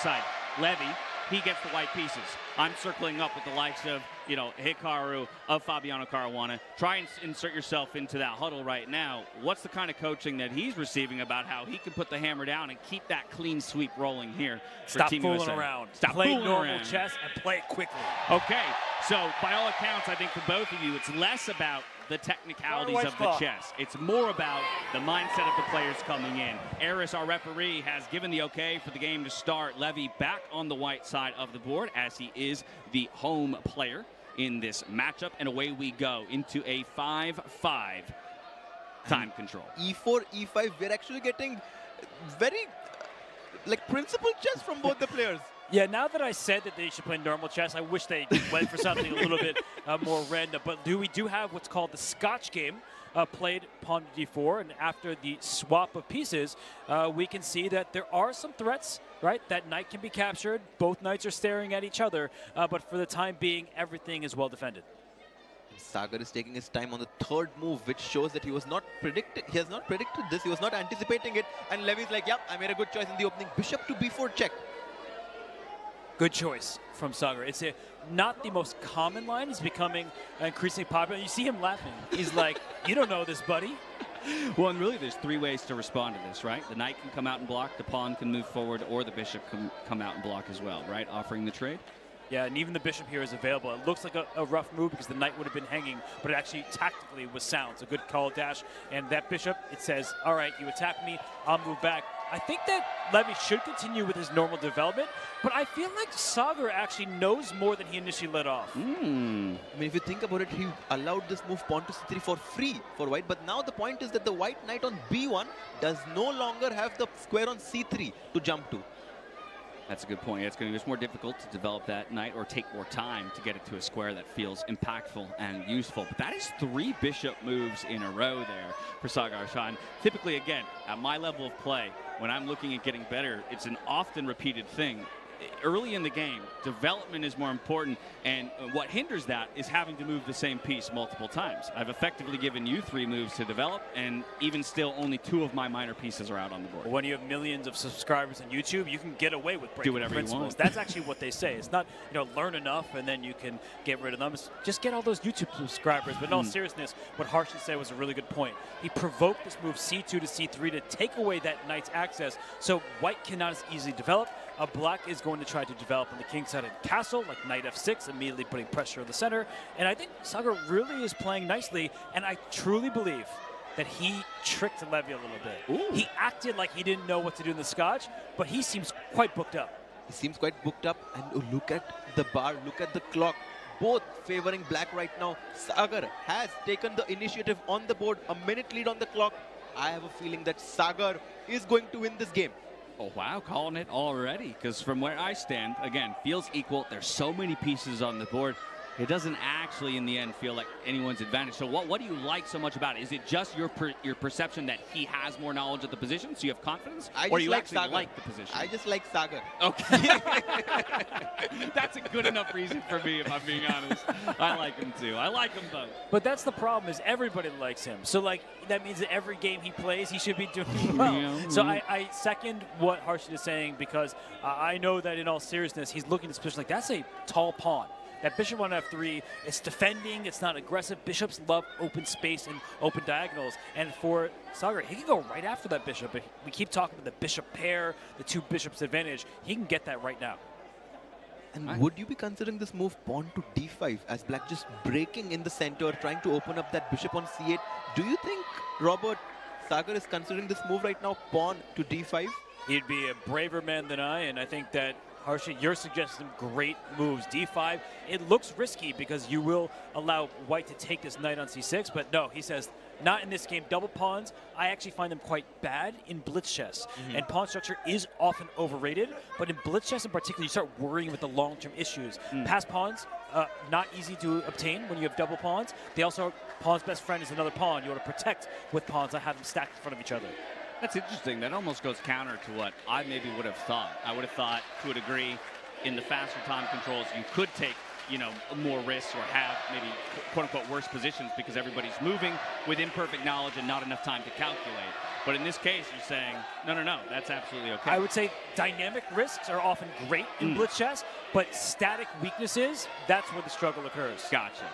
side, Levy, he gets the white pieces. I'm circling up with the likes of, Hikaru, of Fabiano Caruana. Try and insert yourself into that huddle right now. What's the kind of coaching that he's receiving about how he can put the hammer down and keep that clean sweep rolling here? Stop fooling around. Stop play fooling normal around. chess and play it quickly. Okay, so by all accounts, I think for both of you, it's less about the technicalities of the chess. It's more about the mindset of the players coming in. Eris, our referee, has given the okay for the game to start. Levy back on the white side of the board as he is the home player in this matchup. And away we go into a 5-5 time control. E4, E5, we're actually getting very principled chess from both the players. Yeah, now that I said that they should play normal chess, I wish they went for something a little bit more random. But we do have what's called the Scotch game played pawn to d4. And after the swap of pieces, we can see that there are some threats, right? That knight can be captured. Both knights are staring at each other. But for the time being, everything is well defended. Sagar is taking his time on the third move, which shows that he has not predicted this. He was not anticipating it. And Levy's like, yep, I made a good choice in the opening. Bishop to b4 check. Good choice from Sagar. It's not the most common line. It's becoming increasingly popular. You see him laughing. He's like, you don't know this, buddy. Well, and really, there's three ways to respond to this, right? The knight can come out and block, the pawn can move forward, or the bishop can come out and block as well, right? Offering the trade. Yeah, and even the bishop here is available. It looks like a rough move because the knight would have been hanging, but it actually tactically was sound. It's a good call dash. And that bishop, it says, all right, you attack me, I'll move back. I think that Levy should continue with his normal development, but I feel like Sagar actually knows more than he initially let off. I mean, if you think about it, he allowed this move pawn to c3 for free for white, but now the point is that the white knight on b1 does no longer have the square on c3 to jump to. That's a good point. It's going to be more difficult to develop that knight or take more time to get it to a square that feels impactful and useful. But that is 3 bishop moves in a row there for Sagar Shah. And typically, again, at my level of play, when I'm looking at getting better, it's an often repeated thing. Early in the game, development is more important, and what hinders that is having to move the same piece multiple times. I've effectively given you 3 moves to develop, and even still, only 2 of my minor pieces are out on the board. When you have millions of subscribers on YouTube, you can get away with breaking whatever principles. you want. That's actually what they say. It's not, learn enough and then you can get rid of them. It's just get all those YouTube subscribers. But in all seriousness, what Harshit said was a really good point. He provoked this move c2 to c3 to take away that knight's access, so white cannot as easily develop. Black is going to try to develop on the king side of the castle, like knight f6, immediately putting pressure on the center. And I think Sagar really is playing nicely, and I truly believe that he tricked Levy a little bit. Ooh. He acted like he didn't know what to do in the Scotch, but he seems quite booked up. He seems quite booked up, and look at the bar, look at the clock. Both favoring black right now. Sagar has taken the initiative on the board, a minute lead on the clock. I have a feeling that Sagar is going to win this game. Oh, wow, calling it already, because from where I stand, again, feels equal. There's so many pieces on the board. It doesn't actually, in the end, feel like anyone's advantage. So what do you like so much about it? Is it just your perception that he has more knowledge of the position, so you have confidence? Or you actually like the position? I just like Sagar. Okay. That's a good enough reason for me, if I'm being honest. I like him, too. I like them both. But that's the problem, is everybody likes him. So, that means that every game he plays, he should be doing well. Yeah. So I second what Harshit is saying, because I know that in all seriousness, he's looking at this position like, that's a tall pawn. That bishop on f3, it's defending, it's not aggressive. Bishops love open space and open diagonals. And for Sagar, he can go right after that bishop. But we keep talking about the bishop pair, the 2 bishops advantage. He can get that right now. And would you be considering this move pawn to d5 as black just breaking in the center, trying to open up that bishop on c8? Do you think, Robert, Sagar is considering this move right now, pawn to d5? He'd be a braver man than I, and I think that Harshit, you're suggesting some great moves. d5, it looks risky because you will allow white to take this knight on c6, but no, he says, not in this game. Double pawns, I actually find them quite bad in blitz chess. And pawn structure is often overrated, but in blitz chess in particular, you start worrying with the long-term issues. Pass pawns, not easy to obtain when you have double pawns. They also, pawn's best friend is another pawn. You want to protect with pawns, not have them stacked in front of each other. That's interesting. That almost goes counter to what I maybe would have thought. I would have thought, to a degree, in the faster time controls, you could take, more risks or have maybe quote-unquote worse positions because everybody's moving with imperfect knowledge and not enough time to calculate. But in this case, you're saying, no, that's absolutely okay. I would say dynamic risks are often great in blitz chess, but static weaknesses, that's where the struggle occurs. Gotcha.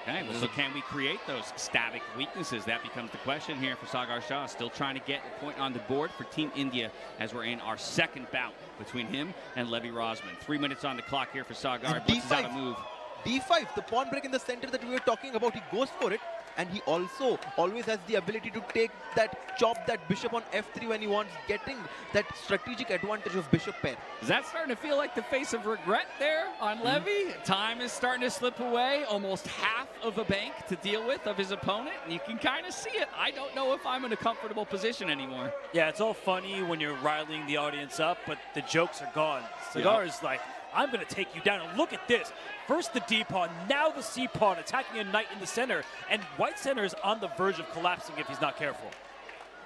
Okay, well, so can we create those static weaknesses? That becomes the question here for Sagar Shah. Still trying to get a point on the board for Team India as we're in our second bout between him and Levy Rozman. 3 minutes on the clock here for Sagar. Blitzes out a move. D5, the pawn break in the center that we were talking about, he goes for it. And he also always has the ability to take that, chop that bishop on f3 when he wants, getting that strategic advantage of bishop pair. Is that starting to feel like the face of regret there on Levy? Time is starting to slip away. Almost half of a bank to deal with of his opponent. And you can kind of see it. I don't know if I'm in a comfortable position anymore. Yeah, it's all funny when you're riling the audience up, but the jokes are gone. Sagar is like, I'm going to take you down. And look at this. First the D pawn, now the C pawn, attacking a knight in the center. And white center is on the verge of collapsing if he's not careful.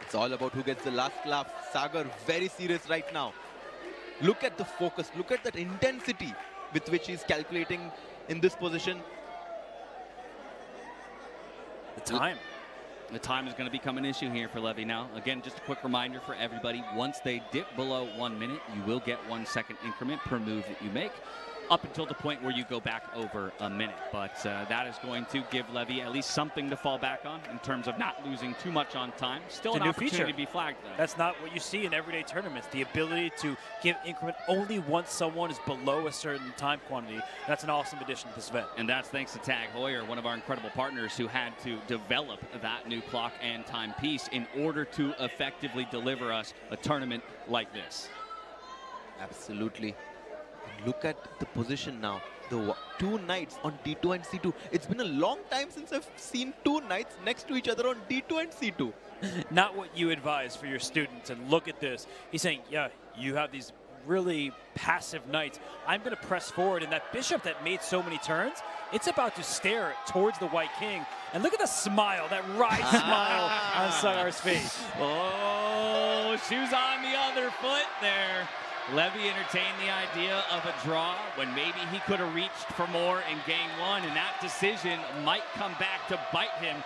It's all about who gets the last laugh. Sagar very serious right now. Look at the focus. Look at that intensity with which he's calculating in this position. The time. The time is going to become an issue here for Levy now. Again, just a quick reminder for everybody. Once they dip below 1 minute, you will get 1 second increment per move that you make, up until the point where you go back over a minute. But that is going to give Levy at least something to fall back on in terms of not losing too much on time. Still it's an a new opportunity feature. to be flagged, though. That's not what you see in everyday tournaments. The ability to give increment only once someone is below a certain time quantity. That's an awesome addition to this event. And that's thanks to Tag Heuer, one of our incredible partners who had to develop that new clock and timepiece in order to effectively deliver us a tournament like this. Absolutely. And look at the position now. The two knights on D2 and C2. It's been a long time since I've seen two knights next to each other on D2 and C2. Not what you advise for your students. And look at this. He's saying, yeah, you have these really passive knights. I'm going to press forward, and that bishop that made so many turns, it's about to stare towards the white king. And look at the smile, that wry smile on Sagar's face. Oh, shoes on the other foot there. Levy entertained the idea of a draw when maybe he could have reached for more in game one, and that decision might come back to bite him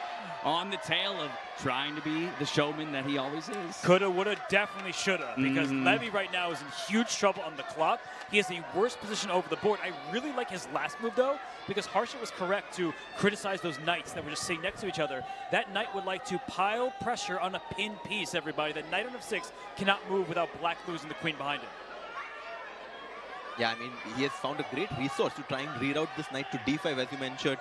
on the tail of trying to be the showman that he always is. Coulda, woulda, definitely shoulda, because Levy right now is in huge trouble on the clock. He has the worst position over the board. I really like his last move, though, because Harsha was correct to criticize those knights that were just sitting next to each other. That knight would like to pile pressure on a pin piece, everybody. That knight on f6 cannot move without black losing the queen behind him. Yeah, I mean, he has found a great resource to try and reroute this knight to d5, as you mentioned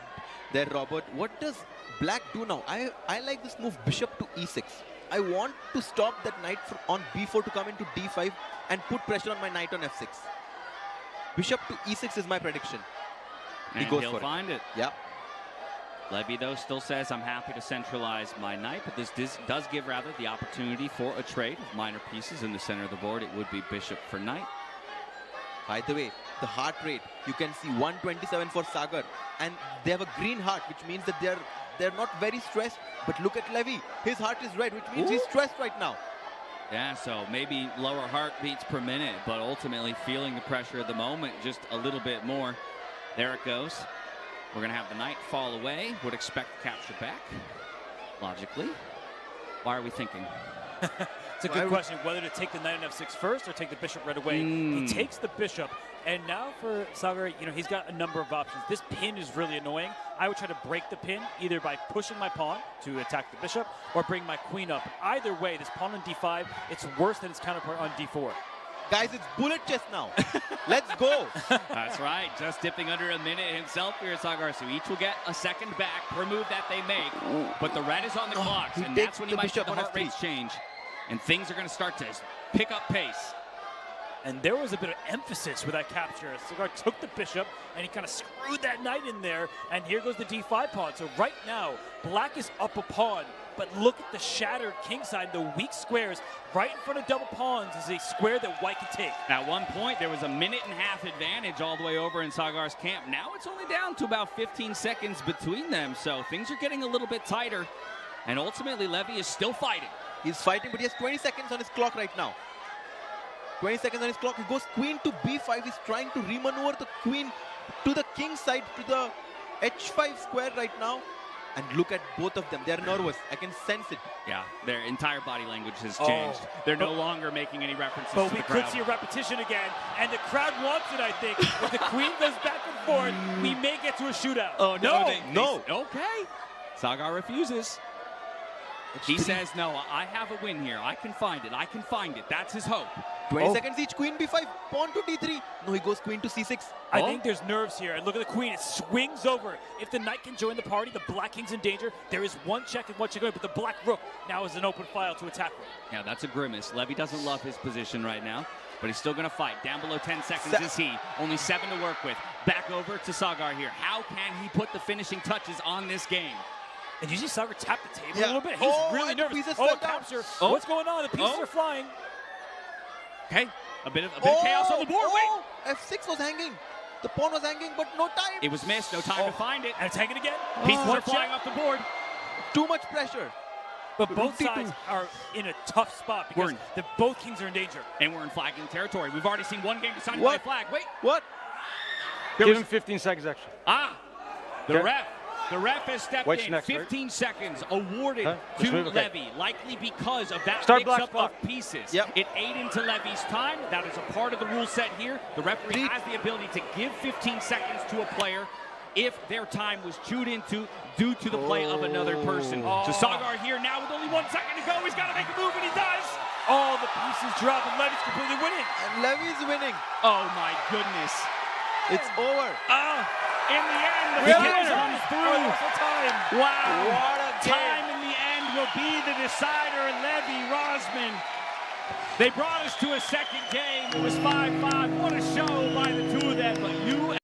there, Robert. What does black do now? I like this move, bishop to e6. I want to stop that knight on b4 to come into d5 and put pressure on my knight on f6. Bishop to e6 is my prediction. And he'll find it. Yeah. Levy, though, still says, I'm happy to centralize my knight, but this does give, rather, the opportunity for a trade of minor pieces in the center of the board. It would be bishop for knight. By the way, the heart rate, you can see 127 for Sagar, and they have a green heart, which means that they're not very stressed. But look at Levy, his heart is red, which means he's stressed right now. Yeah, so maybe lower heartbeats per minute, but ultimately feeling the pressure of the moment just a little bit more. There it goes. We're going to have the knight fall away. Would expect capture back, logically. Why are we thinking? It's a good question, whether to take the knight on f6 first or take the bishop right away. He takes the bishop, and now for Sagar, he's got a number of options. This pin is really annoying. I would try to break the pin either by pushing my pawn to attack the bishop or bring my queen up. Either way, this pawn on d5, it's worse than its counterpart on d4. Guys, it's bullet chess now. Let's go. That's right. Just dipping under a minute himself here at Sagar. So each will get a second back per move that they make. But the red is on the clock, and that's when you might see the heart rates change. And things are going to start to pick up pace. And there was a bit of emphasis with that capture. Sagar took the bishop, and he kind of screwed that knight in there. And here goes the d5 pawn. So right now, black is up a pawn. But look at the shattered kingside, the weak squares. Right in front of double pawns is a square that white can take. At one point, there was a minute-and-a-half advantage all the way over in Sagar's camp. Now it's only down to about 15 seconds between them. So things are getting a little bit tighter. And ultimately, Levy is still fighting. He's fighting, but he has 20 seconds on his clock right now. 20 seconds on his clock. He goes queen to b5. He's trying to remaneuver the queen to the king side, to the h5 square right now. And look at both of them. They're nervous. I can sense it. Yeah, their entire body language has changed. They're no longer making any references to the crowd. But we could see a repetition again, and the crowd wants it, I think. If the queen goes back and forth, we may get to a shootout. Oh, no. No. Okay. Sagar refuses. He says, no, I have a win here. I can find it. I can find it. That's his hope. 20 seconds each. Queen b5. Pawn to d3. No, he goes queen to c6. I think there's nerves here. And look at the queen. It swings over. If the knight can join the party, the black king's in danger. There is one check and one check away, but the black rook now is an open file to attack with. Yeah, that's a grimace. Levy doesn't love his position right now, but he's still going to fight. Down below 10 seconds is he. Only 7 to work with. Back over to Sagar here. How can he put the finishing touches on this game? And you see Sagar tap the table a Yeah. little bit. He's really and the nervous. pieces Oh, fell a down. capture. Oh. What's going on? The pieces are flying. Okay, a bit of chaos on the board. Wait, f6 was hanging. The pawn was hanging, but no time. it was missed. No time to find it. And it's hanging again. Pieces One are flying check. off the board. Too much pressure. But both 52. sides are in a tough spot because both kings are in danger. And we're in flagging territory. We've already seen one game decided by What? a flag. Wait. What? Give him 15 seconds extra. The Okay. ref has stepped White's in. next, right? 15 seconds awarded Just to move, okay. Levy, likely because of that Start mix-up black of pieces. Yep. It ate into Levy's time. That is a part of the rule set here. The referee has the ability to give 15 seconds to a player if their time was chewed into due to the play of another person. So Sagar here now with only 1 second to go. He's got to make a move, and he does. All the pieces drop, and Levy's completely winning. And Levy's winning. Oh, my goodness. It's over. In the end, the Really? winner comes through. Time. Wow. What a game. Time in the end will be the decider. Levy, Rozman. They brought us to a second game. It was 5-5. What a show by the two of them. But you